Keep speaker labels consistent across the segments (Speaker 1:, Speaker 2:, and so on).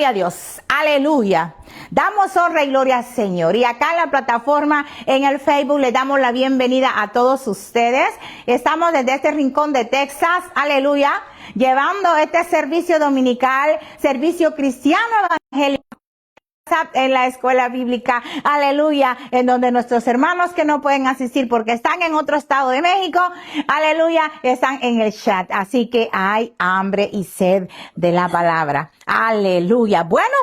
Speaker 1: a Dios, aleluya. Damos honra y gloria al Señor. Y acá en la plataforma, en el Facebook, le damos la bienvenida a todos ustedes. Estamos desde este rincón de Texas, aleluya, llevando este servicio dominical, servicio cristiano evangélico en la escuela bíblica, aleluya, en donde nuestros hermanos que no pueden asistir porque están en otro estado de México, aleluya, están en el chat. Así que hay hambre y sed de la palabra, aleluya. Bueno,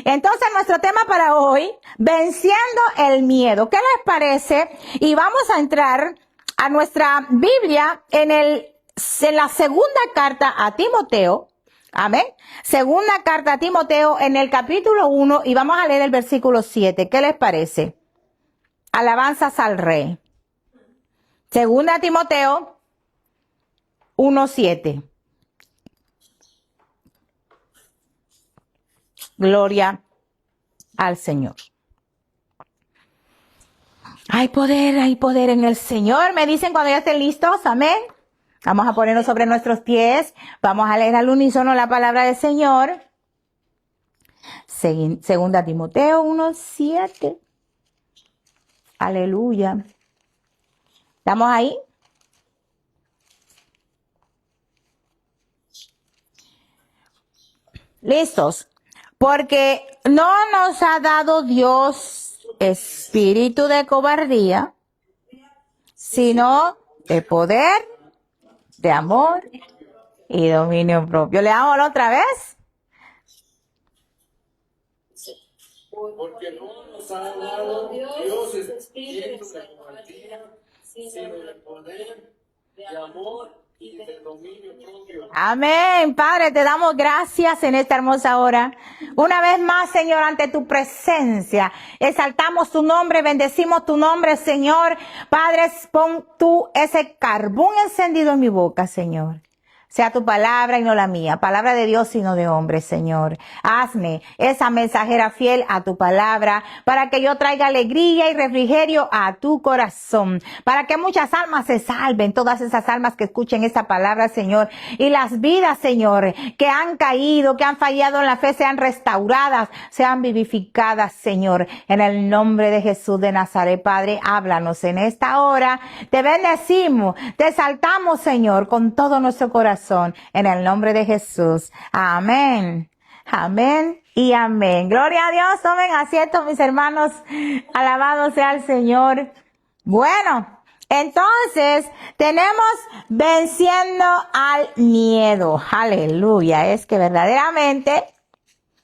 Speaker 1: entonces nuestro tema para hoy, venciendo el miedo. ¿Qué les parece? Y vamos a entrar a nuestra Biblia en la segunda carta a Timoteo. Amén. Segunda carta a Timoteo en el capítulo 1 y vamos a leer el versículo 7. ¿Qué les parece? Alabanzas al Rey. Segunda Timoteo 1:7. Gloria al Señor. Hay poder en el Señor. Me dicen cuando ya estén listos. Amén. Vamos a ponernos sobre nuestros pies. Vamos a leer al unísono la palabra del Señor. Segunda Timoteo 1:7. Aleluya. ¿Estamos ahí? ¿Listos? Porque no nos ha dado Dios espíritu de cobardía, sino de poder, de amor y dominio propio. ¿Le damos otra vez?
Speaker 2: Porque no nos ha dado Dios espíritu de cobardía, sino de poder, de amor y de dominio propio.
Speaker 1: Amén. Padre, te damos gracias en esta hermosa hora. Una vez más, Señor, ante tu presencia, exaltamos tu nombre, bendecimos tu nombre, Señor. Padre, pon tú ese carbón encendido en mi boca, Señor. Sea tu palabra y no la mía, palabra de Dios y no de hombre, Señor. Hazme esa mensajera fiel a tu palabra, para que yo traiga alegría y refrigerio a tu corazón, para que muchas almas se salven, todas esas almas que escuchen esta palabra, Señor, y las vidas, Señor, que han caído, que han fallado en la fe, sean restauradas, sean vivificadas, Señor, en el nombre de Jesús de Nazaret. Padre, háblanos en esta hora, te bendecimos, te exaltamos, Señor, con todo nuestro corazón. En el nombre de Jesús. Amén. Amén y amén. Gloria a Dios. Tomen asiento, mis hermanos. Alabado sea el Señor. Bueno, entonces tenemos venciendo al miedo. Aleluya. Es que verdaderamente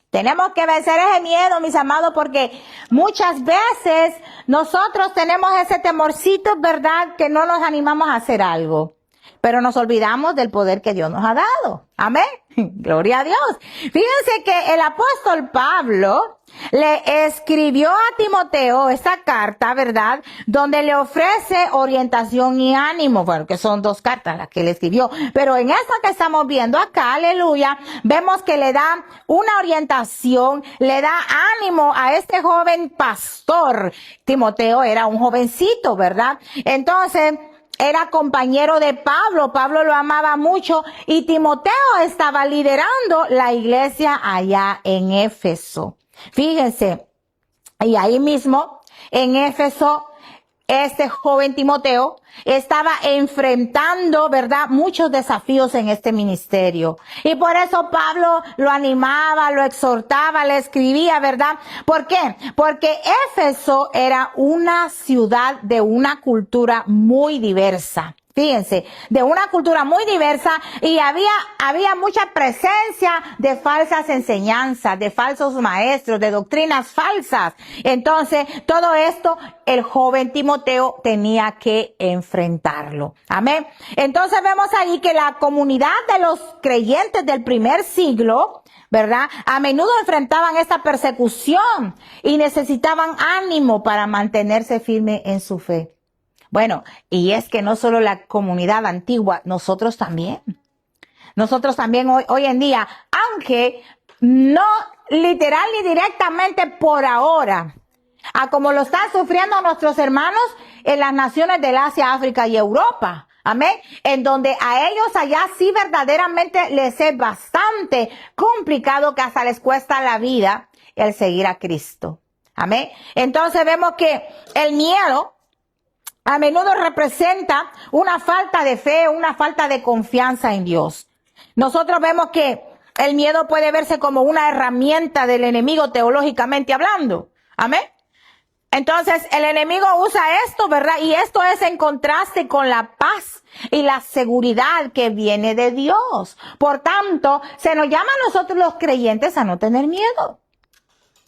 Speaker 1: tenemos que vencer ese miedo, mis amados, porque muchas veces nosotros tenemos ese temorcito, ¿verdad? Que no nos animamos a hacer algo. Pero nos olvidamos del poder que Dios nos ha dado. Amén. Gloria a Dios. Fíjense que el apóstol Pablo le escribió a Timoteo esta carta, ¿verdad? Donde le ofrece orientación y ánimo. Bueno, que son dos cartas las que le escribió. Pero en esta que estamos viendo acá, aleluya, vemos que le da una orientación, le da ánimo a este joven pastor. Timoteo era un jovencito, ¿verdad? Entonces, era compañero de Pablo, Pablo lo amaba mucho y Timoteo estaba liderando la iglesia allá en Éfeso. Fíjense, y ahí mismo en Éfeso, este joven Timoteo estaba enfrentando, ¿verdad?, muchos desafíos en este ministerio. Y por eso Pablo lo animaba, lo exhortaba, le escribía, ¿verdad? ¿Por qué? Porque Éfeso era una ciudad de una cultura muy diversa. Fíjense, de una cultura muy diversa y había mucha presencia de falsas enseñanzas, de falsos maestros, de doctrinas falsas. Entonces, todo esto el joven Timoteo tenía que enfrentarlo. Amén. Entonces vemos ahí que la comunidad de los creyentes del primer siglo, ¿verdad?, a menudo enfrentaban esta persecución y necesitaban ánimo para mantenerse firme en su fe. Bueno, y es que no solo la comunidad antigua, nosotros también hoy en día, aunque no literal ni directamente por ahora, a como lo están sufriendo nuestros hermanos en las naciones del Asia, África y Europa. Amén. En donde a ellos allá sí verdaderamente les es bastante complicado, que hasta les cuesta la vida el seguir a Cristo. Amén. Entonces vemos que el miedo a menudo representa una falta de fe, una falta de confianza en Dios. Nosotros vemos que el miedo puede verse como una herramienta del enemigo teológicamente hablando. Amén. Entonces, el enemigo usa esto, ¿verdad? Y esto es en contraste con la paz y la seguridad que viene de Dios. Por tanto, se nos llama a nosotros los creyentes a no tener miedo.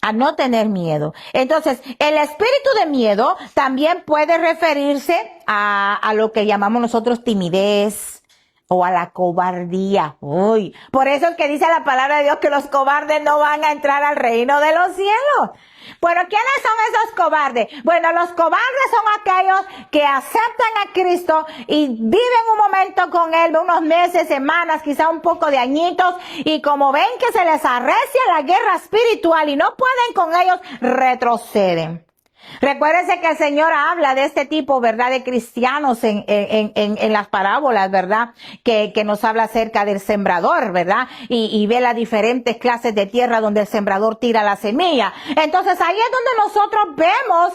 Speaker 1: A no tener miedo. Entonces, el espíritu de miedo también puede referirse a lo que llamamos nosotros timidez o a la cobardía. Uy, por eso es que dice la palabra de Dios que los cobardes no van a entrar al reino de los cielos. Bueno, ¿quiénes son esos cobardes? Bueno, los cobardes son aquellos que aceptan a Cristo y viven un momento con Él, unos meses, semanas, quizá un poco de añitos, y como ven que se les arrecia la guerra espiritual y no pueden con ellos, retroceden. Recuérdense que el Señor habla de este tipo, ¿verdad?, de cristianos en las parábolas, ¿verdad?, que nos habla acerca del sembrador, ¿verdad?, y ve las diferentes clases de tierra donde el sembrador tira la semilla. Entonces ahí es donde nosotros vemos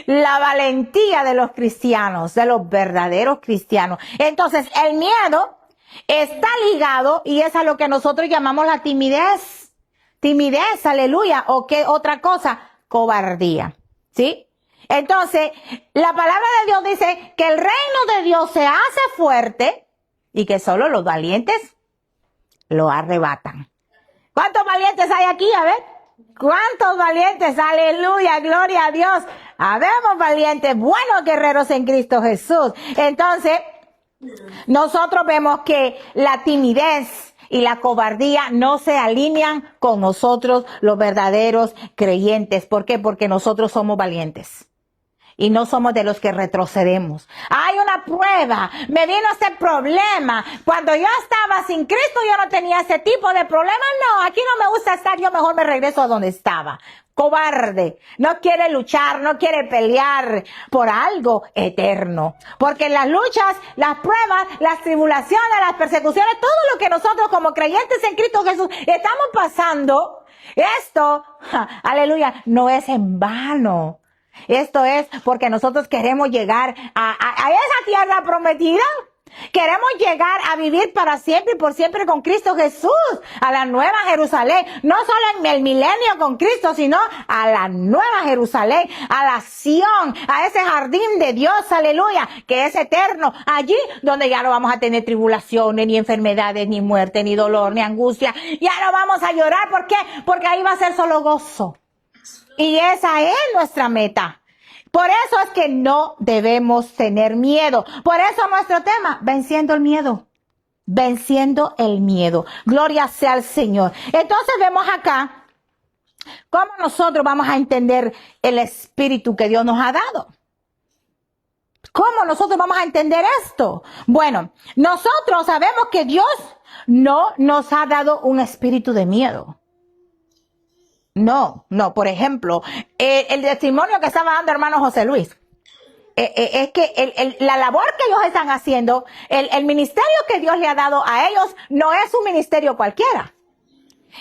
Speaker 1: la valentía de los cristianos, de los verdaderos cristianos. Entonces el miedo está ligado, y es a lo que nosotros llamamos la timidez. Timidez, aleluya. ¿O qué otra cosa? Cobardía. ¿Sí? Entonces, la palabra de Dios dice que el reino de Dios se hace fuerte y que solo los valientes lo arrebatan. ¿Cuántos valientes hay aquí? A ver. ¿Cuántos valientes? Aleluya, gloria a Dios. Habemos valientes, buenos guerreros en Cristo Jesús. Entonces, nosotros vemos que la timidez y la cobardía no se alinean con nosotros, los verdaderos creyentes. ¿Por qué? Porque nosotros somos valientes y no somos de los que retrocedemos. Hay una prueba, me vino ese problema. Cuando yo estaba sin Cristo, yo no tenía ese tipo de problemas. No, aquí no me gusta estar, yo mejor me regreso a donde estaba. Cobarde, no quiere luchar, no quiere pelear por algo eterno. Porque las luchas, las pruebas, las tribulaciones, las persecuciones, todo lo que nosotros como creyentes en Cristo Jesús estamos pasando, esto, aleluya, no es en vano. Esto es porque nosotros queremos llegar a esa tierra prometida. Queremos llegar a vivir para siempre y por siempre con Cristo Jesús, a la nueva Jerusalén, no solo en el milenio con Cristo, sino a la nueva Jerusalén, a la Sión, a ese jardín de Dios, aleluya, que es eterno, allí donde ya no vamos a tener tribulaciones, ni enfermedades, ni muerte, ni dolor, ni angustia, ya no vamos a llorar. ¿Por qué? Porque ahí va a ser solo gozo, y esa es nuestra meta. Por eso es que no debemos tener miedo. Por eso nuestro tema, venciendo el miedo. Venciendo el miedo. Gloria sea al Señor. Entonces vemos acá cómo nosotros vamos a entender el espíritu que Dios nos ha dado. ¿Cómo nosotros vamos a entender esto? Bueno, nosotros sabemos que Dios no nos ha dado un espíritu de miedo. No, por ejemplo, el testimonio que estaba dando hermano José Luis, es que la labor que ellos están haciendo, el ministerio que Dios le ha dado a ellos, no es un ministerio cualquiera.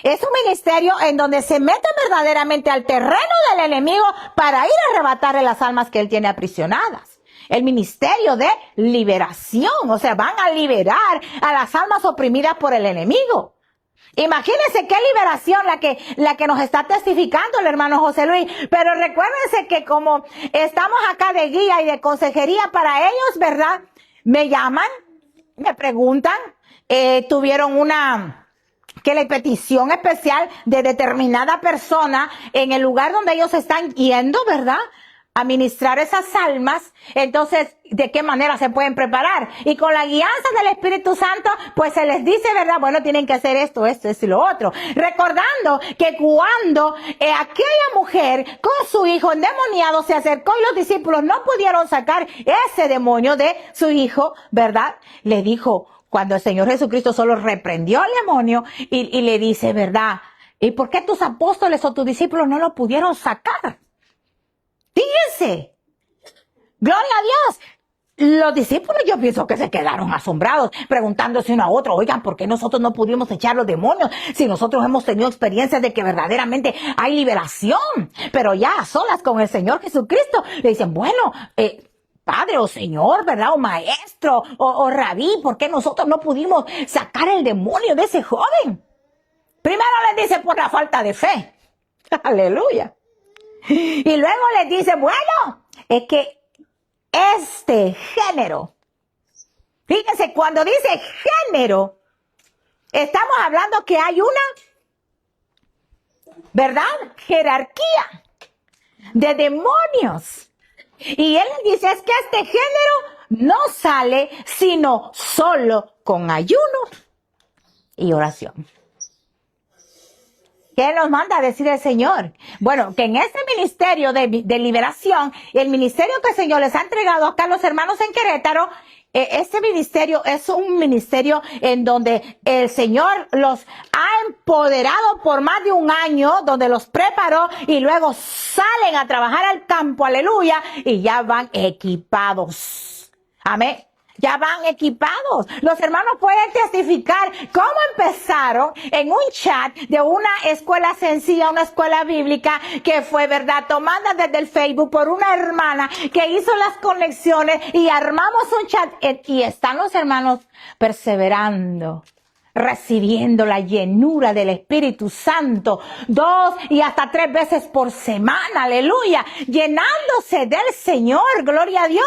Speaker 1: Es un ministerio en donde se meten verdaderamente al terreno del enemigo para ir a arrebatarle las almas que él tiene aprisionadas. El ministerio de liberación, o sea, van a liberar a las almas oprimidas por el enemigo. Imagínense qué liberación la que nos está testificando el hermano José Luis. Pero recuérdense que como estamos acá de guía y de consejería para ellos, ¿verdad? Me llaman, me preguntan, tuvieron una petición especial de determinada persona en el lugar donde ellos están yendo, ¿verdad?, a ministrar esas almas. Entonces, ¿de qué manera se pueden preparar? Y con la guianza del Espíritu Santo, pues se les dice, ¿verdad? Bueno, tienen que hacer esto y lo otro. Recordando que cuando aquella mujer con su hijo endemoniado se acercó y los discípulos no pudieron sacar ese demonio de su hijo, ¿verdad? Le dijo, cuando el Señor Jesucristo solo reprendió al demonio y le dice, ¿verdad? ¿Y por qué tus apóstoles o tus discípulos no lo pudieron sacar? Fíjense, gloria a Dios. los discípulos yo pienso que se quedaron asombrados, preguntándose uno a otro, oigan, ¿por qué nosotros no pudimos echar los demonios si nosotros hemos tenido experiencias de que verdaderamente hay liberación? Pero ya a solas con el Señor Jesucristo, le dicen, bueno, Padre o Señor, ¿verdad? O Maestro, o Rabí, ¿por qué nosotros no pudimos sacar el demonio de ese joven? Primero les dice por la falta de fe. Aleluya. Y luego les dice, bueno, es que este género, fíjense, cuando dice género, estamos hablando que hay una, ¿verdad? Jerarquía de demonios. Y él dice, es que este género no sale sino solo con ayuno y oración. ¿Qué nos manda a decir el Señor? Bueno, que en este ministerio de liberación, el ministerio que el Señor les ha entregado acá a los hermanos en Querétaro, este ministerio es un ministerio en donde el Señor los ha empoderado por más de un año, donde los preparó y luego salen a trabajar al campo, aleluya, y ya van equipados. Amén. Ya van equipados. Los hermanos pueden testificar cómo empezaron en un chat de una escuela sencilla, una escuela bíblica que fue, ¿verdad?, tomada desde el Facebook por una hermana que hizo las conexiones y armamos un chat y están los hermanos perseverando, recibiendo la llenura del Espíritu Santo 2 y hasta 3 veces por semana, aleluya, llenándose del Señor, gloria a Dios.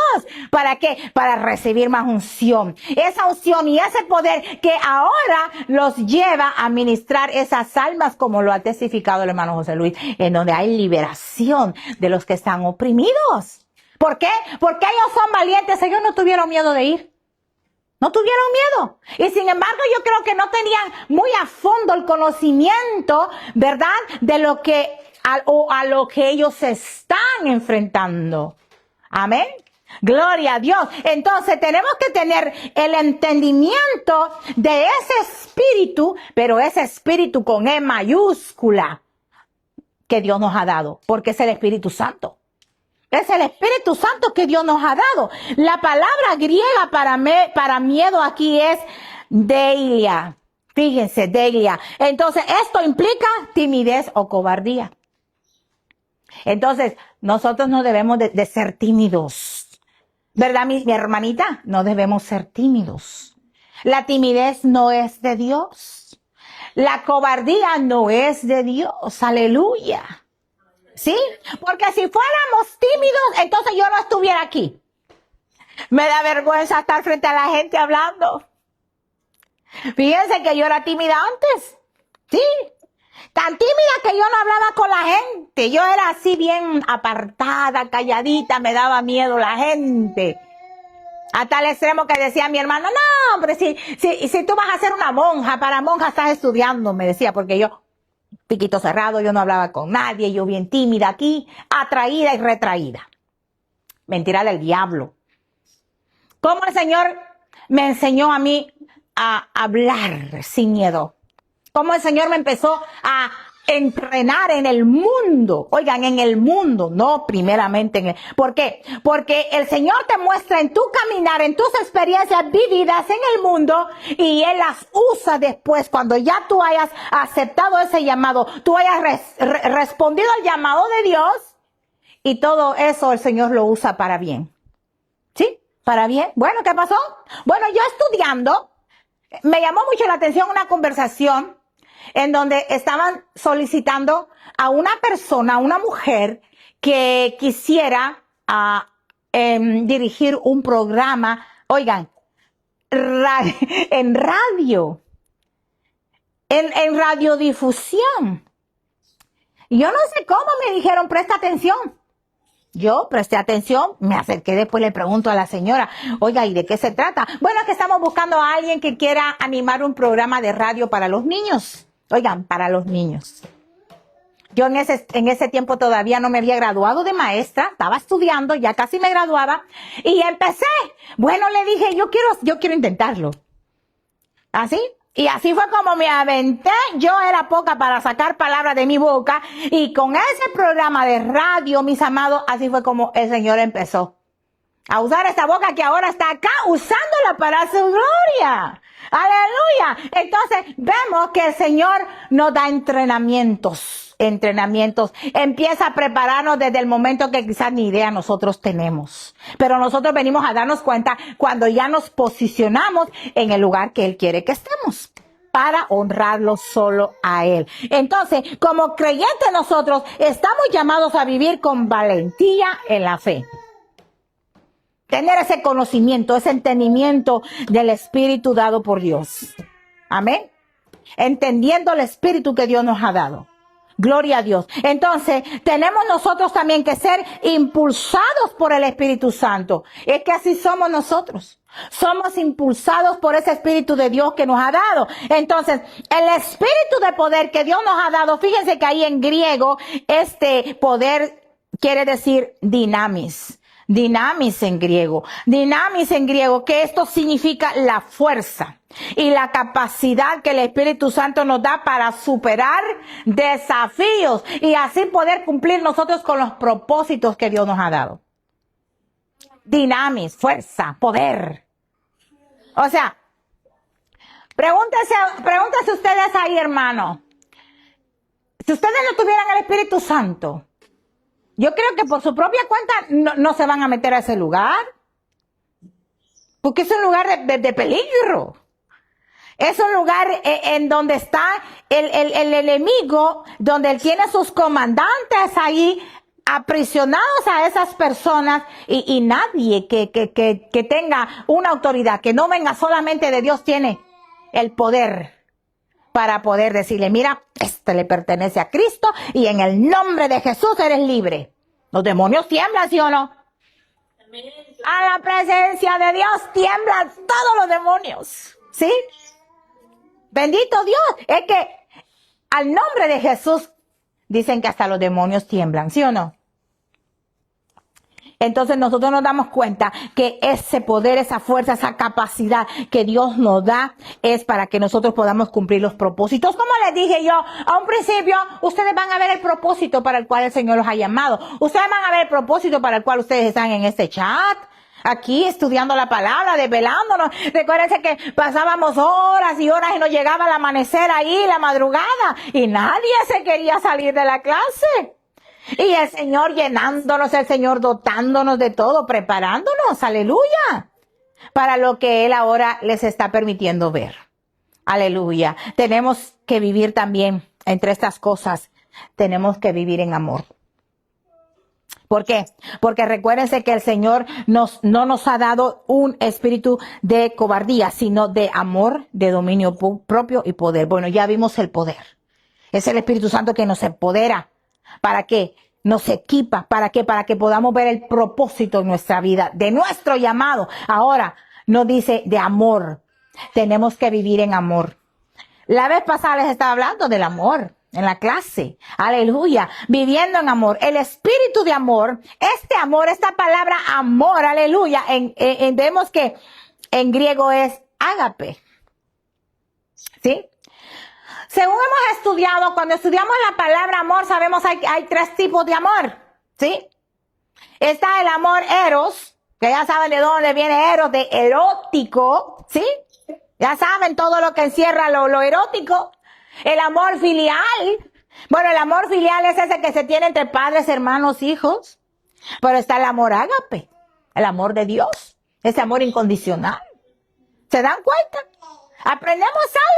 Speaker 1: ¿Para qué? Para recibir más unción, esa unción y ese poder que ahora los lleva a ministrar esas almas, como lo ha testificado el hermano José Luis, en donde hay liberación de los que están oprimidos. ¿Por qué? Porque ellos son valientes, ellos no tuvieron miedo de ir. No tuvieron miedo. Y sin embargo, yo creo que no tenían muy a fondo el conocimiento, ¿verdad?, de lo que, a lo que ellos se están enfrentando. Amén. Gloria a Dios. Entonces tenemos que tener el entendimiento de ese espíritu, pero ese espíritu con E mayúscula que Dios nos ha dado, porque es el Espíritu Santo. Es el Espíritu Santo que Dios nos ha dado. La palabra griega para miedo aquí es deilia. Fíjense, deilia. Entonces, esto implica timidez o cobardía. Entonces, nosotros no debemos de ser tímidos. ¿Verdad, mi hermanita? No debemos ser tímidos. La timidez no es de Dios. La cobardía no es de Dios. Aleluya. ¿Sí? Porque si fuéramos tímidos, entonces yo no estuviera aquí. Me da vergüenza estar frente a la gente hablando. Fíjense que yo era tímida antes. Sí. Tan tímida que yo no hablaba con la gente. Yo era así bien apartada, calladita, me daba miedo la gente. A tal extremo que decía mi hermano, no, hombre, si tú vas a ser una monja, para monja estás estudiando, me decía, porque yo, piquito cerrado, yo no hablaba con nadie, yo bien tímida aquí, atraída y retraída. Mentira del diablo. ¿Cómo el Señor me enseñó a mí a hablar sin miedo? ¿Cómo el Señor me empezó a entrenar en el mundo? Oigan, en el mundo, no primeramente en el... ¿Por qué? Porque el Señor te muestra en tu caminar, en tus experiencias vividas en el mundo, y Él las usa después, cuando ya tú hayas aceptado ese llamado, tú hayas respondido al llamado de Dios, y todo eso el Señor lo usa para bien. ¿Sí? Para bien. Bueno, ¿qué pasó? Bueno, yo estudiando, me llamó mucho la atención una conversación en donde estaban solicitando a una persona, a una mujer que quisiera dirigir un programa, oigan, en radio, en radiodifusión. Y yo no sé cómo me dijeron, presta atención. Yo presté atención, me acerqué, después le pregunto a la señora, oiga, ¿y de qué se trata? Bueno, es que estamos buscando a alguien que quiera animar un programa de radio para los niños. Oigan, para los niños. Yo en ese tiempo todavía no me había graduado de maestra, estaba estudiando, ya casi me graduaba, y empecé. Bueno, le dije, yo quiero intentarlo. ¿Así? Y así fue como me aventé. Yo era poca para sacar palabras de mi boca, y con ese programa de radio, mis amados, así fue como el Señor empezó A usar esta boca que ahora está acá, usándola para su gloria. Aleluya. Entonces vemos que el Señor nos da entrenamientos. Empieza a prepararnos desde el momento que quizás ni idea nosotros tenemos. Pero nosotros venimos a darnos cuenta cuando ya nos posicionamos en el lugar que Él quiere que estemos, para honrarlo solo a Él. Entonces, como creyentes nosotros estamos llamados a vivir con valentía en la fe. Tener ese conocimiento, ese entendimiento del Espíritu dado por Dios. Amén. Entendiendo el Espíritu que Dios nos ha dado. Gloria a Dios. Entonces, tenemos nosotros también que ser impulsados por el Espíritu Santo. Es que así somos nosotros. Somos impulsados por ese Espíritu de Dios que nos ha dado. Entonces, el Espíritu de poder que Dios nos ha dado, fíjense que ahí en griego, este poder quiere decir dinamis. Dinamis en griego, que esto significa la fuerza y la capacidad que el Espíritu Santo nos da para superar desafíos y así poder cumplir nosotros con los propósitos que Dios nos ha dado. Dinamis, fuerza, poder. O sea, pregúntense ustedes ahí, hermano. Si ustedes no tuvieran el Espíritu Santo, yo creo que por su propia cuenta no se van a meter a ese lugar. Porque es un lugar de peligro. Es un lugar en donde está el enemigo, donde él tiene sus comandantes ahí aprisionados a esas personas y nadie que tenga una autoridad, que no venga solamente de Dios, tiene el poder para poder decirle, mira, este le pertenece a Cristo y en el nombre de Jesús eres libre. Los demonios tiemblan, ¿sí o no? A la presencia de Dios tiemblan todos los demonios, ¿sí? Bendito Dios. Es que al nombre de Jesús dicen que hasta los demonios tiemblan, ¿sí o no? Entonces nosotros nos damos cuenta que ese poder, esa fuerza, esa capacidad que Dios nos da es para que nosotros podamos cumplir los propósitos. Como les dije yo a un principio, ustedes van a ver el propósito para el cual el Señor los ha llamado. Ustedes van a ver el propósito para el cual ustedes están en este chat, aquí estudiando la palabra, desvelándonos. Recuérdense que pasábamos horas y horas y nos llegaba el amanecer ahí, la madrugada, y nadie se quería salir de la clase. Y el Señor llenándonos, el Señor dotándonos de todo, preparándonos, aleluya, para lo que Él ahora les está permitiendo ver. Aleluya. Tenemos que vivir también, entre estas cosas, tenemos que vivir en amor. ¿Por qué? Porque recuérdense que el Señor no nos ha dado un espíritu de cobardía, sino de amor, de dominio propio y poder. Bueno, ya vimos el poder. Es el Espíritu Santo que nos empodera. ¿Para qué? Nos equipa. ¿Para qué? Para que podamos ver el propósito en nuestra vida, de nuestro llamado. Ahora nos dice de amor. Tenemos que vivir en amor. La vez pasada les estaba hablando del amor en la clase. Aleluya. Viviendo en amor. El espíritu de amor, este amor, esta palabra amor, aleluya. Vemos que en griego es ágape. ¿Sí? Según hemos estudiado, cuando estudiamos la palabra amor, sabemos que hay tres tipos de amor, ¿sí? Está el amor eros, que ya saben de dónde viene eros, de erótico, ¿sí? Ya saben todo lo que encierra lo erótico. El amor filial. Bueno, el amor filial es ese que se tiene entre padres, hermanos, hijos. Pero está el amor ágape, el amor de Dios, ese amor incondicional. ¿Se dan cuenta? Aprendemos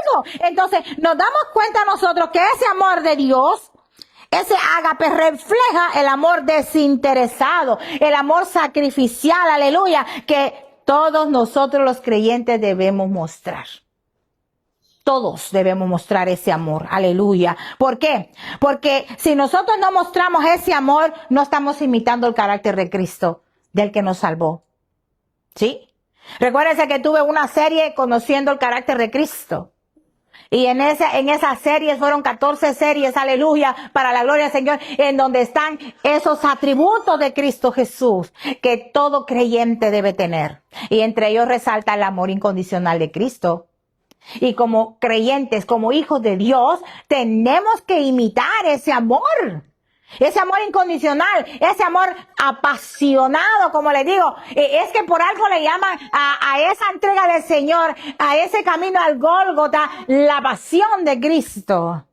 Speaker 1: algo. Entonces, nos damos cuenta nosotros que ese amor de Dios, ese ágape, refleja el amor desinteresado, el amor sacrificial, aleluya, que todos nosotros los creyentes debemos mostrar. Todos debemos mostrar ese amor, aleluya. ¿Por qué? Porque si nosotros no mostramos ese amor, no estamos imitando el carácter de Cristo, del que nos salvó. ¿Sí? Recuérdense que tuve una serie conociendo el carácter de Cristo. Y en esa serie fueron 14 series, aleluya, para la gloria del Señor, en donde están esos atributos de Cristo Jesús que todo creyente debe tener. Y entre ellos resalta el amor incondicional de Cristo. Y como creyentes, como hijos de Dios, tenemos que imitar ese amor. Ese amor incondicional, ese amor apasionado, como le digo, es que por algo le llaman a esa entrega del Señor, a ese camino al Gólgota, la pasión de Cristo.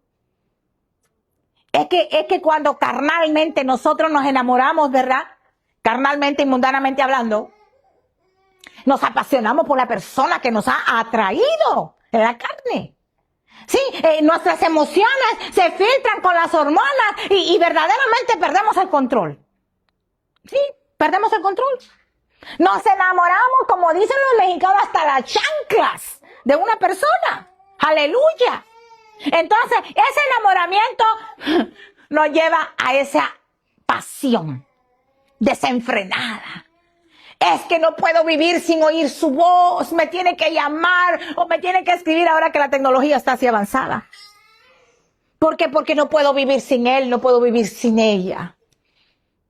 Speaker 1: Es que cuando carnalmente nosotros nos enamoramos, ¿verdad? Carnalmente y mundanamente hablando, nos apasionamos por la persona que nos ha atraído en la carne. Sí, nuestras emociones se filtran con las hormonas y verdaderamente perdemos el control. Sí, perdemos el control. Nos enamoramos, como dicen los mexicanos, hasta las chanclas de una persona. Aleluya. Entonces, ese enamoramiento nos lleva a esa pasión desenfrenada. Es que no puedo vivir sin oír su voz, me tiene que llamar o me tiene que escribir ahora que la tecnología está así avanzada. ¿Por qué? Porque no puedo vivir sin él, no puedo vivir sin ella.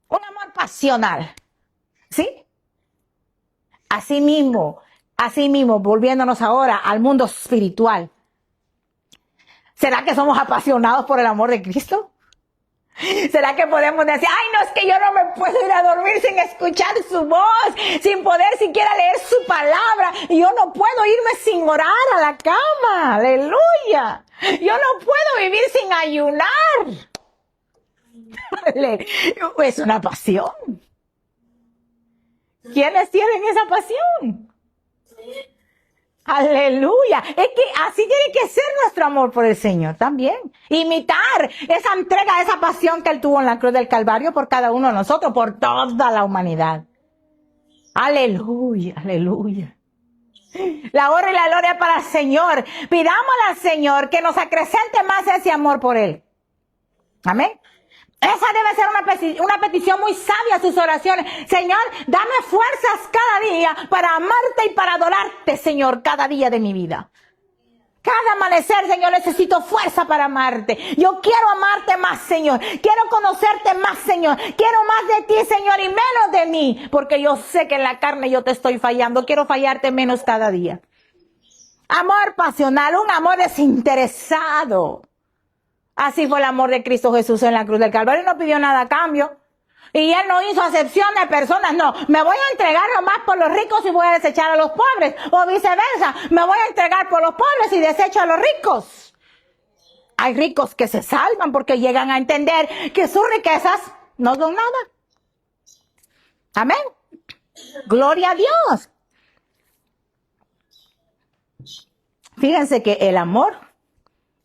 Speaker 1: Un amor pasional, ¿sí? Así mismo, volviéndonos ahora al mundo espiritual. ¿Será que somos apasionados por el amor de Cristo? ¿Será que podemos decir, ay, no, es que yo no me puedo ir a dormir sin escuchar su voz, sin poder siquiera leer su palabra, y yo no puedo irme sin orar a la cama? Aleluya. Yo no puedo vivir sin ayunar. Es una pasión. ¿Quiénes tienen esa pasión? Aleluya. Es que así tiene que ser nuestro amor por el Señor también. Imitar esa entrega, esa pasión que Él tuvo en la cruz del Calvario por cada uno de nosotros, por toda la humanidad. Aleluya, aleluya. La honra y la gloria para el Señor. Pidámosle al Señor que nos acrecente más ese amor por Él. Amén. Esa debe ser una petición muy sabia, sus oraciones. Señor, dame fuerzas cada día para amarte y para adorarte, Señor, cada día de mi vida. Cada amanecer, Señor, necesito fuerza para amarte. Yo quiero amarte más, Señor. Quiero conocerte más, Señor. Quiero más de ti, Señor, y menos de mí. Porque yo sé que en la carne yo te estoy fallando. Quiero fallarte menos cada día. Amor pasional, un amor desinteresado. Así fue el amor de Cristo Jesús en la cruz del Calvario. No pidió nada a cambio. Y Él no hizo acepción de personas. No, me voy a entregar nomás por los ricos y voy a desechar a los pobres. O viceversa, me voy a entregar por los pobres y desecho a los ricos. Hay ricos que se salvan porque llegan a entender que sus riquezas no son nada. Amén. Gloria a Dios. Fíjense que el amor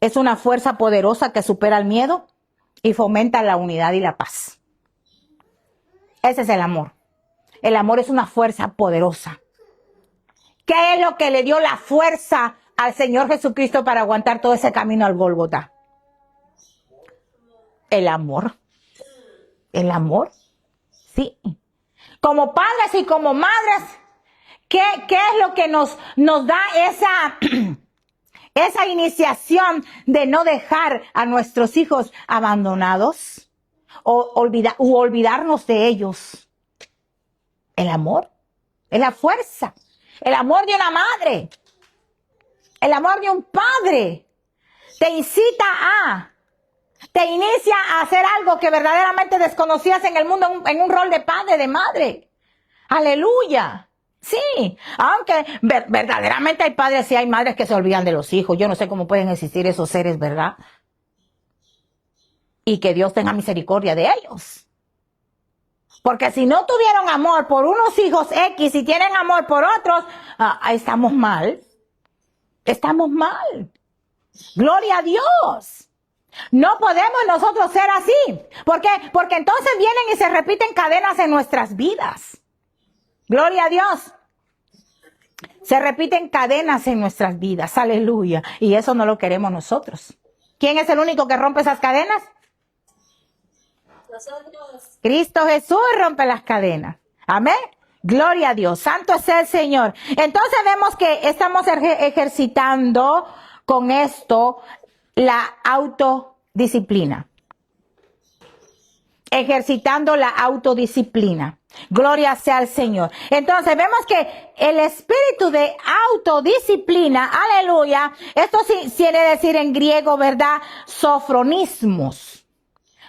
Speaker 1: es una fuerza poderosa que supera el miedo y fomenta la unidad y la paz. Ese es el amor. El amor es una fuerza poderosa. ¿Qué es lo que le dio la fuerza al Señor Jesucristo para aguantar todo ese camino al Gólgota? El amor. El amor. Sí. Como padres y como madres, ¿qué es lo que nos da esa iniciación de no dejar a nuestros hijos abandonados o olvidarnos de ellos? El amor, es la fuerza, el amor de una madre, el amor de un padre te inicia a hacer algo que verdaderamente desconocías en el mundo, en un rol de padre, de madre. Aleluya. Sí, aunque verdaderamente hay padres y hay madres que se olvidan de los hijos. Yo no sé cómo pueden existir esos seres, ¿verdad? Y que Dios tenga misericordia de ellos. Porque si no tuvieron amor por unos hijos X y tienen amor por otros, estamos mal. Estamos mal. Gloria a Dios. No podemos nosotros ser así. ¿Por qué? Porque entonces vienen y se repiten cadenas en nuestras vidas. Gloria a Dios. Se repiten cadenas en nuestras vidas. Aleluya. Y eso no lo queremos nosotros. ¿Quién es el único que rompe esas cadenas? Nosotros. Cristo Jesús rompe las cadenas. Amén. Gloria a Dios. Santo es el Señor. Entonces vemos que estamos ejercitando con esto la autodisciplina. Ejercitando la autodisciplina. Gloria sea al Señor. Entonces vemos que el espíritu de autodisciplina, aleluya, esto sí quiere decir en griego, ¿verdad? Sofronismos.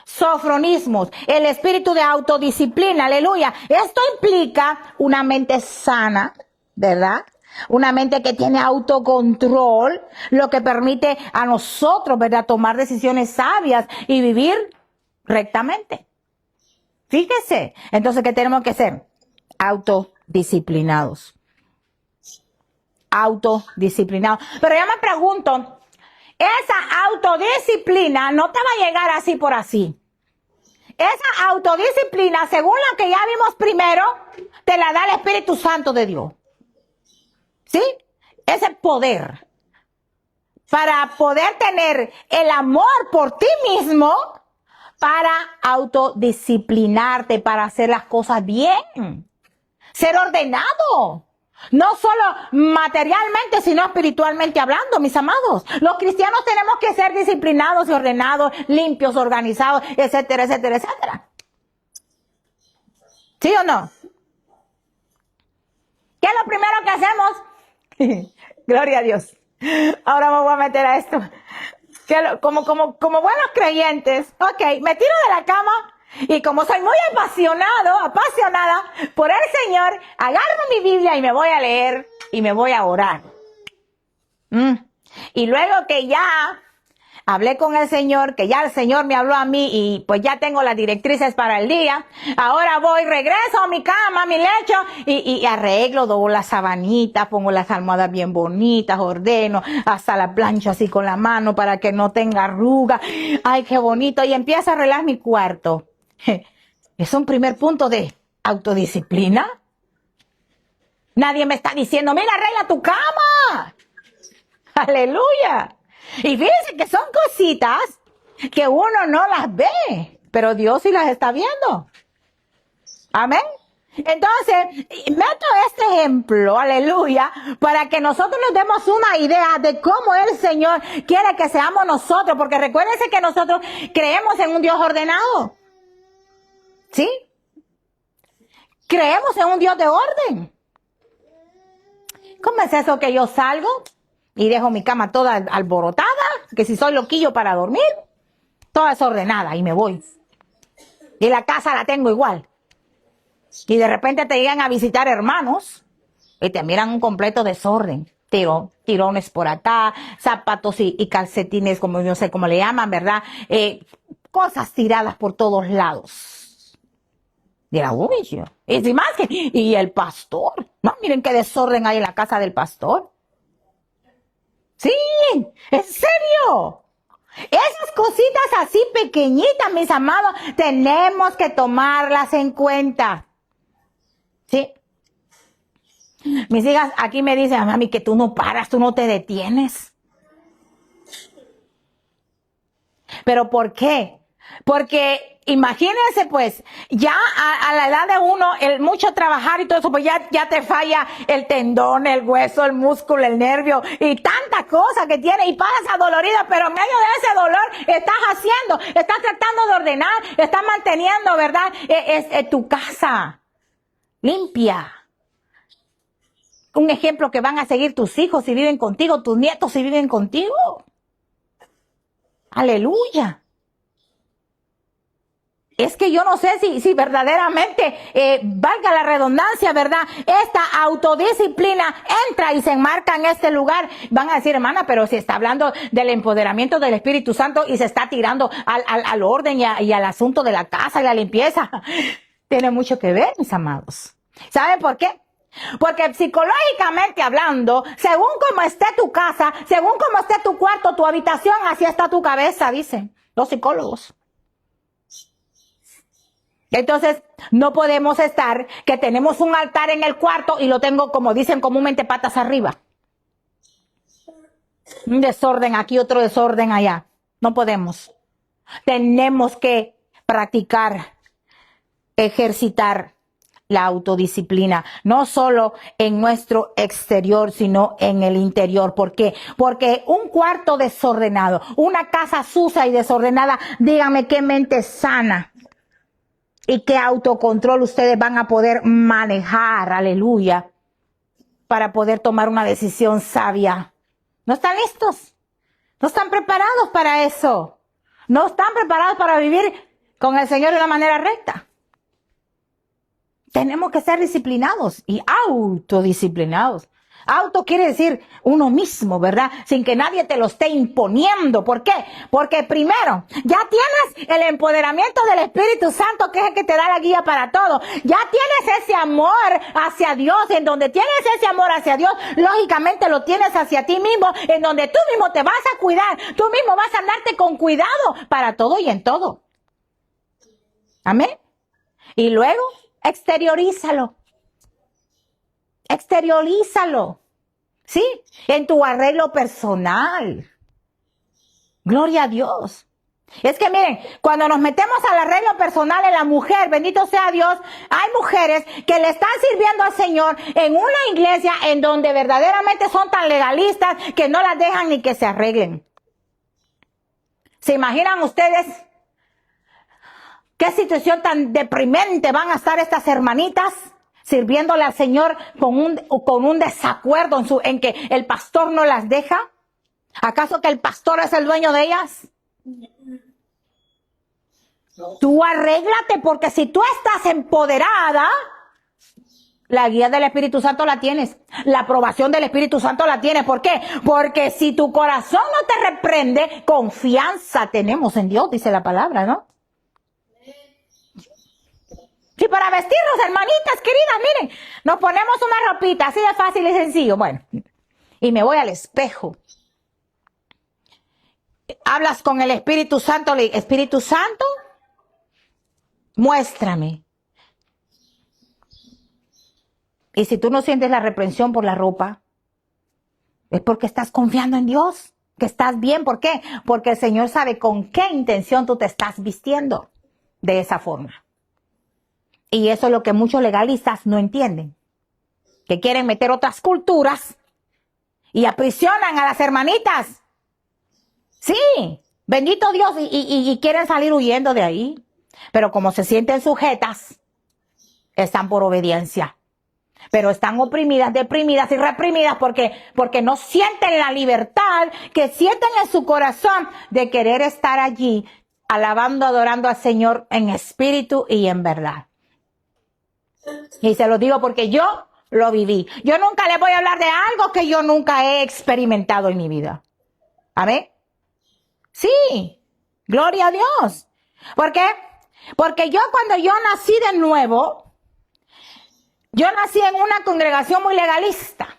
Speaker 1: sofronismos, el espíritu de autodisciplina, aleluya. Esto implica una mente sana, ¿verdad? Una mente que tiene autocontrol, lo que permite a nosotros, ¿verdad?, tomar decisiones sabias y vivir rectamente. Fíjese, entonces, ¿qué tenemos que hacer? Autodisciplinados. Autodisciplinados. Pero yo me pregunto, esa autodisciplina no te va a llegar así por así. Esa autodisciplina, según la que ya vimos primero, te la da el Espíritu Santo de Dios. ¿Sí? Ese poder para poder tener el amor por ti mismo, para autodisciplinarte, para hacer las cosas bien. Ser ordenado. No solo materialmente, sino espiritualmente hablando, mis amados. Los cristianos tenemos que ser disciplinados y ordenados, limpios, organizados, etcétera, etcétera, etcétera. ¿Sí o no? ¿Qué es lo primero que hacemos? Gloria a Dios. Ahora me voy a meter a esto. Como buenos creyentes, ok, me tiro de la cama y como soy muy apasionada por el Señor, agarro mi Biblia y me voy a leer y me voy a orar. Y luego que ya hablé con el Señor, que ya el Señor me habló a mí y pues ya tengo las directrices para el día. Ahora regreso a mi cama, a mi lecho y arreglo, doy las sabanitas, pongo las almohadas bien bonitas, ordeno, hasta la plancha así con la mano para que no tenga arruga. Ay, qué bonito. Y empiezo a arreglar mi cuarto. Es un primer punto de autodisciplina. Nadie me está diciendo, mira, arregla tu cama. Aleluya. Y fíjense que son cositas que uno no las ve, pero Dios sí las está viendo. Amén. Entonces, meto este ejemplo, aleluya, para que nosotros nos demos una idea de cómo el Señor quiere que seamos nosotros, porque recuérdense que nosotros creemos en un Dios ordenado. ¿Sí? Creemos en un Dios de orden. ¿Cómo es eso que yo salgo y dejo mi cama toda alborotada? Que si soy loquillo para dormir, toda desordenada y me voy. Y la casa la tengo igual. Y de repente te llegan a visitar hermanos y te miran un completo desorden. Tirones por acá, zapatos y calcetines, como no sé cómo le llaman, ¿verdad? Cosas tiradas por todos lados. Dirá, uy, y más que, y el pastor. No, miren qué desorden hay en la casa del pastor. Sí, en serio. Esas cositas así pequeñitas, mis amados, tenemos que tomarlas en cuenta. Sí. Mis hijas aquí me dicen, mami, que tú no paras, tú no te detienes. ¿Pero por qué? Porque imagínense pues, ya a la edad de uno, el mucho trabajar y todo eso, pues ya te falla el tendón, el hueso, el músculo, el nervio y tanta cosa que tiene y pasas adolorida, pero en medio de ese dolor estás tratando de ordenar, estás manteniendo, ¿verdad? Tu casa limpia. Un ejemplo que van a seguir tus hijos si viven contigo, tus nietos si viven contigo. Aleluya. Es que yo no sé si verdaderamente, valga la redundancia, ¿verdad? Esta autodisciplina entra y se enmarca en este lugar. Van a decir, hermana, pero si está hablando del empoderamiento del Espíritu Santo y se está tirando al orden y al asunto de la casa y la limpieza. Tiene mucho que ver, mis amados. ¿Saben por qué? Porque psicológicamente hablando, según como esté tu casa, según como esté tu cuarto, tu habitación, así está tu cabeza, dicen los psicólogos. Entonces, no podemos estar que tenemos un altar en el cuarto y lo tengo, como dicen comúnmente, patas arriba. Un desorden aquí, otro desorden allá. No podemos. Tenemos que practicar, ejercitar la autodisciplina, no solo en nuestro exterior, sino en el interior. ¿Por qué? Porque un cuarto desordenado, una casa sucia y desordenada, díganme qué mente sana y qué autocontrol ustedes van a poder manejar, aleluya, para poder tomar una decisión sabia. ¿No están listos? ¿No están preparados para eso? No están preparados para vivir con el Señor de una manera recta. Tenemos que ser disciplinados y autodisciplinados. Auto quiere decir uno mismo, ¿verdad? Sin que nadie te lo esté imponiendo. ¿Por qué? Porque primero, ya tienes el empoderamiento del Espíritu Santo, que es el que te da la guía para todo. Ya tienes ese amor hacia Dios. En donde tienes ese amor hacia Dios, lógicamente lo tienes hacia ti mismo, en donde tú mismo te vas a cuidar. Tú mismo vas a andarte con cuidado para todo y en todo. Amén. Y luego, exteriorízalo. Exteriorízalo, ¿sí? En tu arreglo personal. Gloria a Dios. Es que miren, cuando nos metemos al arreglo personal en la mujer, bendito sea Dios, hay mujeres que le están sirviendo al Señor en una iglesia en donde verdaderamente son tan legalistas que no las dejan ni que se arreglen. ¿Se imaginan ustedes qué situación tan deprimente van a estar estas hermanitas? Sirviéndole al Señor con un desacuerdo en que el pastor no las deja. ¿Acaso que el pastor es el dueño de ellas? Tú arréglate, porque si tú estás empoderada, la guía del Espíritu Santo la tienes. La aprobación del Espíritu Santo la tienes. ¿Por qué? Porque si tu corazón no te reprende, confianza tenemos en Dios, dice la palabra, ¿no? Sí, para vestirnos, hermanitas queridas, miren, nos ponemos una ropita así de fácil y sencillo. Bueno, y me voy al espejo. Hablas con el Espíritu Santo, le dices, Espíritu Santo, muéstrame. Y si tú no sientes la reprensión por la ropa, es porque estás confiando en Dios, que estás bien. ¿Por qué? Porque el Señor sabe con qué intención tú te estás vistiendo de esa forma. Y eso es lo que muchos legalistas no entienden, que quieren meter otras culturas y aprisionan a las hermanitas. Sí, bendito Dios, y quieren salir huyendo de ahí. Pero como se sienten sujetas, están por obediencia. Pero están oprimidas, deprimidas y reprimidas porque no sienten la libertad que sienten en su corazón de querer estar allí alabando, adorando al Señor en espíritu y en verdad. Y se lo digo porque yo lo viví. Yo nunca les voy a hablar de algo que yo nunca he experimentado en mi vida. ¿Amén? Sí, gloria a Dios. ¿Por qué? Porque cuando yo nací de nuevo, yo nací en una congregación muy legalista,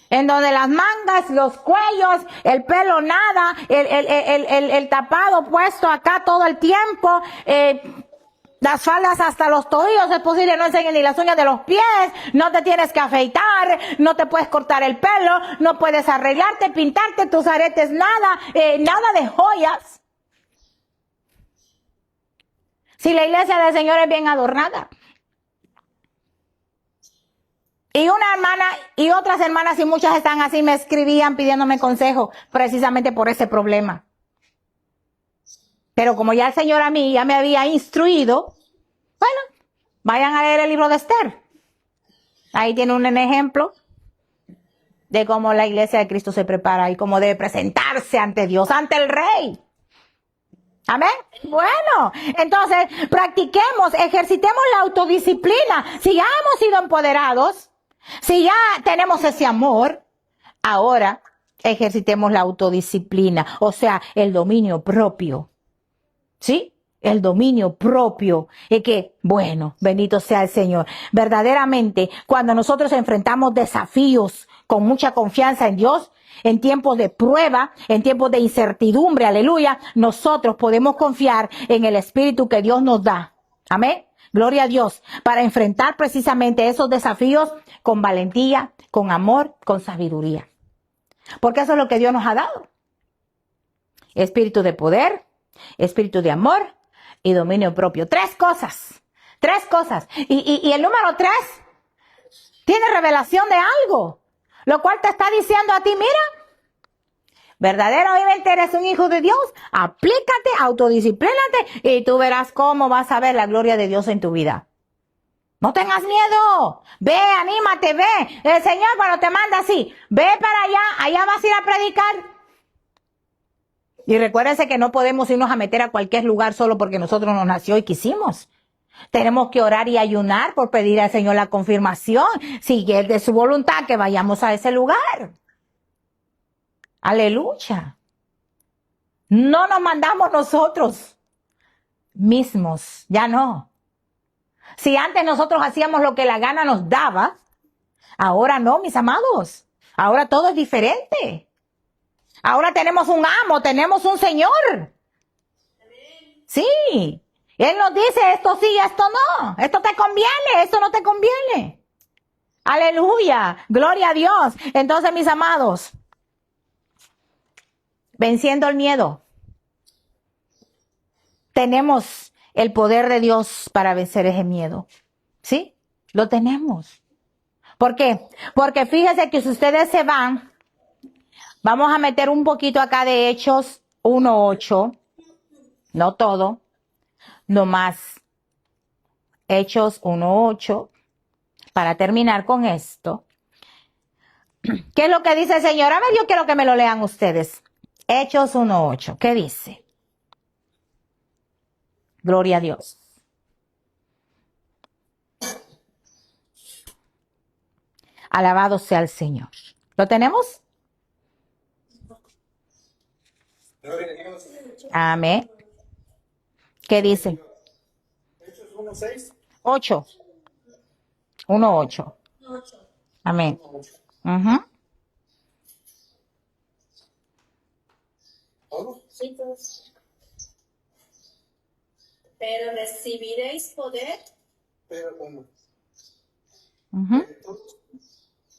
Speaker 1: en donde las mangas, los cuellos, el pelo nada, el tapado puesto acá todo el tiempo, las faldas hasta los tobillos, es posible, no enseñen ni las uñas de los pies, no te tienes que afeitar, no te puedes cortar el pelo, no puedes arreglarte, pintarte tus aretes, nada de joyas. Si la iglesia del Señor es bien adornada. Y una hermana y otras hermanas, y muchas están así, me escribían pidiéndome consejo precisamente por ese problema. Pero como ya el Señor a mí ya me había instruido, bueno, vayan a leer el libro de Esther. Ahí tiene un ejemplo de cómo la iglesia de Cristo se prepara y cómo debe presentarse ante Dios, ante el Rey. Amén. Bueno, entonces practiquemos, ejercitemos la autodisciplina. Si ya hemos sido empoderados, si ya tenemos ese amor, ahora ejercitemos la autodisciplina, o sea, el dominio propio. ¿Sí? El dominio propio. Y que, bueno, bendito sea el Señor. Verdaderamente, cuando nosotros enfrentamos desafíos con mucha confianza en Dios, en tiempos de prueba, en tiempos de incertidumbre, aleluya, nosotros podemos confiar en el Espíritu que Dios nos da. Amén. Gloria a Dios. Para enfrentar precisamente esos desafíos con valentía, con amor, con sabiduría. Porque eso es lo que Dios nos ha dado. Espíritu de poder, espíritu de amor y dominio propio. Tres cosas. Y el número 3 tiene revelación de algo, lo cual te está diciendo a ti, mira, verdaderamente eres un hijo de Dios, aplícate, autodisciplínate y tú verás cómo vas a ver la gloria de Dios en tu vida. No tengas miedo, ve, anímate, ve. El Señor cuando te manda así, ve para allá vas a ir a predicar. Y recuérdense que no podemos irnos a meter a cualquier lugar solo porque nosotros nos nació y quisimos. Tenemos que orar y ayunar por pedir al Señor la confirmación, si es de su voluntad que vayamos a ese lugar. Aleluya. No nos mandamos nosotros mismos, ya no. Si antes nosotros hacíamos lo que la gana nos daba, ahora no, mis amados. Ahora todo es diferente. Ahora tenemos un amo, tenemos un Señor. Sí. Él nos dice esto sí, esto no. Esto te conviene, esto no te conviene. Aleluya. Gloria a Dios. Entonces, mis amados, venciendo el miedo, tenemos el poder de Dios para vencer ese miedo. ¿Sí? Lo tenemos. ¿Por qué? Porque fíjese que si ustedes se van, vamos a meter un poquito acá de Hechos 1:8. No todo. Nomás Hechos 1:8, para terminar con esto. ¿Qué es lo que dice el Señor? A ver, yo quiero que me lo lean ustedes. Hechos 1:8, ¿qué dice? Gloria a Dios. Alabado sea el Señor. ¿Lo tenemos? Amén. ¿Qué dice?
Speaker 2: Hechos 1:6.
Speaker 1: 8. 1:8. Amén. Ujú.
Speaker 2: ¿Todo?
Speaker 3: Pero recibiréis poder,
Speaker 2: Pero ¿cómo?
Speaker 1: Ujú.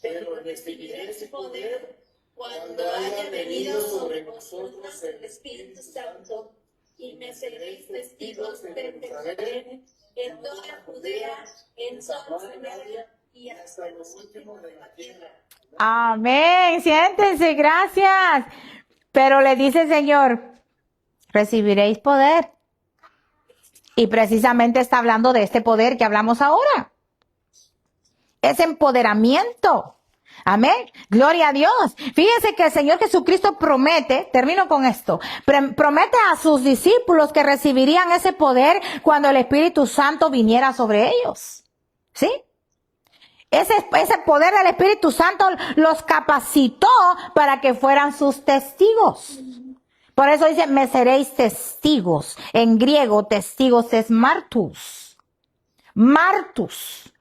Speaker 2: Pero recibiréis
Speaker 3: poder cuando haya venido sobre vosotros el Espíritu Santo, y me seréis testigos de Jerusalén, en toda Judea, en Samaria y hasta los últimos de la tierra.
Speaker 1: Amén. Siéntense, gracias. Pero le dice el Señor, recibiréis poder. Y precisamente está hablando de este poder que hablamos ahora. Es empoderamiento. Amén. Gloria a Dios. Fíjense que el Señor Jesucristo promete, termino con esto, promete a sus discípulos que recibirían ese poder cuando el Espíritu Santo viniera sobre ellos. ¿Sí? Ese poder del Espíritu Santo los capacitó para que fueran sus testigos. Por eso dice, me seréis testigos. En griego, testigos es martus. Martus.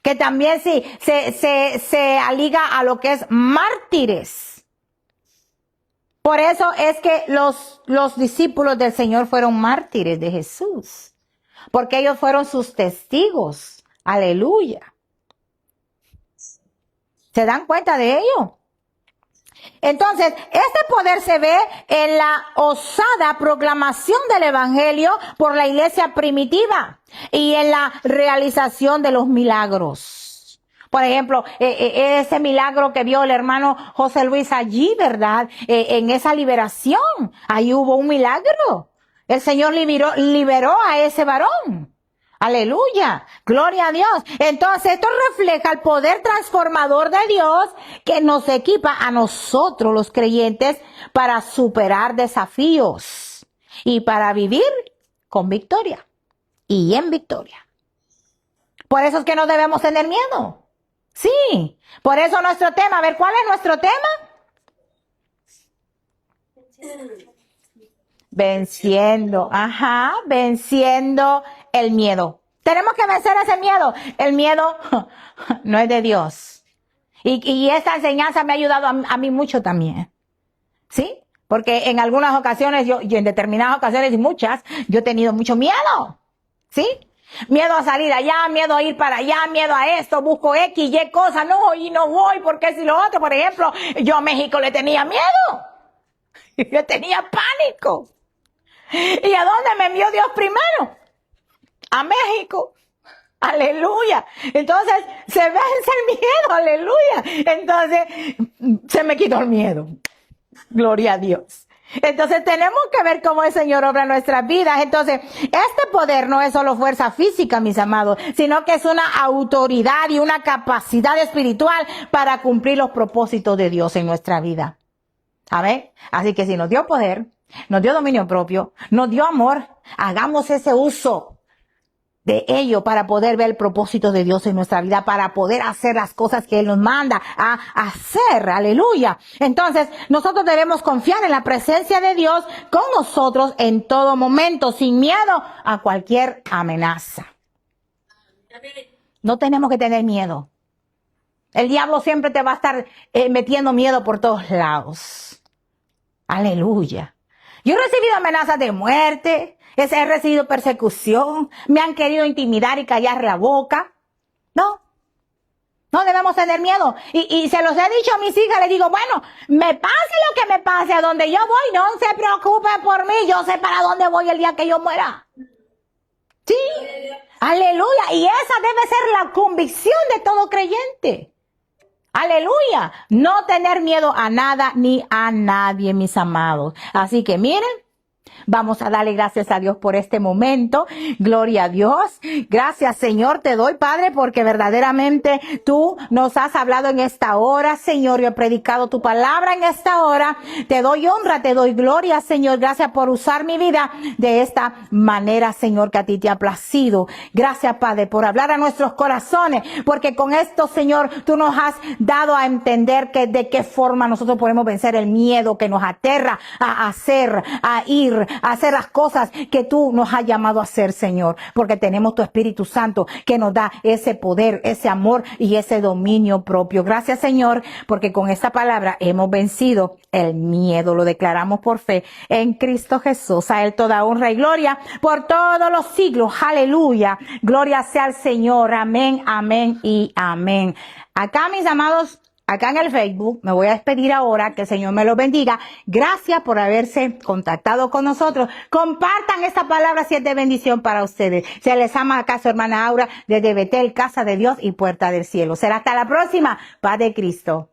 Speaker 1: Que también sí, se aliga a lo que es mártires. Por eso es que los discípulos del Señor fueron mártires de Jesús. Porque ellos fueron sus testigos. Aleluya. ¿Se dan cuenta de ello? Entonces, este poder se ve en la osada proclamación del Evangelio por la iglesia primitiva y en la realización de los milagros. Por ejemplo, ese milagro que vio el hermano José Luis allí, ¿verdad? En esa liberación, ahí hubo un milagro. El Señor liberó a ese varón. Aleluya, gloria a Dios. Entonces esto refleja el poder transformador de Dios que nos equipa a nosotros los creyentes para superar desafíos y para vivir con victoria y en victoria. Por eso es que no debemos tener miedo. Sí, por eso nuestro tema, a ver, ¿cuál es nuestro tema? Venciendo, venciendo el miedo. Tenemos que vencer ese miedo. El miedo no es de Dios. Y esta enseñanza me ha ayudado a mí mucho también. ¿Sí? Porque en algunas ocasiones, y en determinadas ocasiones y muchas, yo he tenido mucho miedo. ¿Sí? Miedo a salir allá, miedo a ir para allá, miedo a esto, busco X, Y cosas, no, y no voy, porque si lo otro, por ejemplo, yo a México le tenía miedo. Yo tenía pánico. ¿Y a dónde me envió Dios primero? A México. Aleluya. Entonces, se vence el miedo, aleluya. Entonces, se me quitó el miedo. Gloria a Dios. Entonces, tenemos que ver cómo el Señor obra en nuestras vidas. Entonces, este poder no es solo fuerza física, mis amados, sino que es una autoridad y una capacidad espiritual para cumplir los propósitos de Dios en nuestra vida. Amén. Así que si nos dio poder, nos dio dominio propio, nos dio amor. Hagamos ese uso de ello para poder ver el propósito de Dios en nuestra vida, para poder hacer las cosas que Él nos manda a hacer. Aleluya. Entonces, nosotros debemos confiar en la presencia de Dios con nosotros en todo momento, sin miedo a cualquier amenaza. No tenemos que tener miedo. El diablo siempre te va a estar metiendo miedo por todos lados. Aleluya. Yo he recibido amenazas de muerte, he recibido persecución, me han querido intimidar y callar la boca. No debemos tener miedo. Y se los he dicho a mis hijas, les digo, bueno, me pase lo que me pase, a donde yo voy, no se preocupe por mí, yo sé para dónde voy el día que yo muera. Sí, aleluya. Y esa debe ser la convicción de todo creyente. Aleluya. No tener miedo a nada ni a nadie, mis amados. Así que miren, vamos a darle gracias a Dios por este momento. Gloria a Dios. Gracias, Señor, te doy, Padre, porque verdaderamente tú nos has hablado en esta hora, Señor. Yo he predicado tu palabra en esta hora. Te doy honra, te doy gloria, Señor. Gracias por usar mi vida de esta manera, Señor, que a ti te ha placido. Gracias, Padre, por hablar a nuestros corazones, porque con esto, Señor, tú nos has dado a entender que de qué forma nosotros podemos vencer el miedo que nos aterra a hacer, a ir, a hacer las cosas que tú nos has llamado a hacer, Señor, porque tenemos tu Espíritu Santo que nos da ese poder, ese amor y ese dominio propio. Gracias, Señor, porque con esta palabra hemos vencido el miedo. Lo declaramos por fe en Cristo Jesús. A Él toda honra y gloria por todos los siglos. Aleluya. Gloria sea al Señor. Amén, amén y amén. Acá, mis amados, acá en el Facebook, me voy a despedir ahora, que el Señor me los bendiga. Gracias por haberse contactado con nosotros. Compartan esta palabra si es de bendición para ustedes. Se les ama acá su hermana Aura desde Betel, Casa de Dios y Puerta del Cielo. Será hasta la próxima. Paz de Cristo.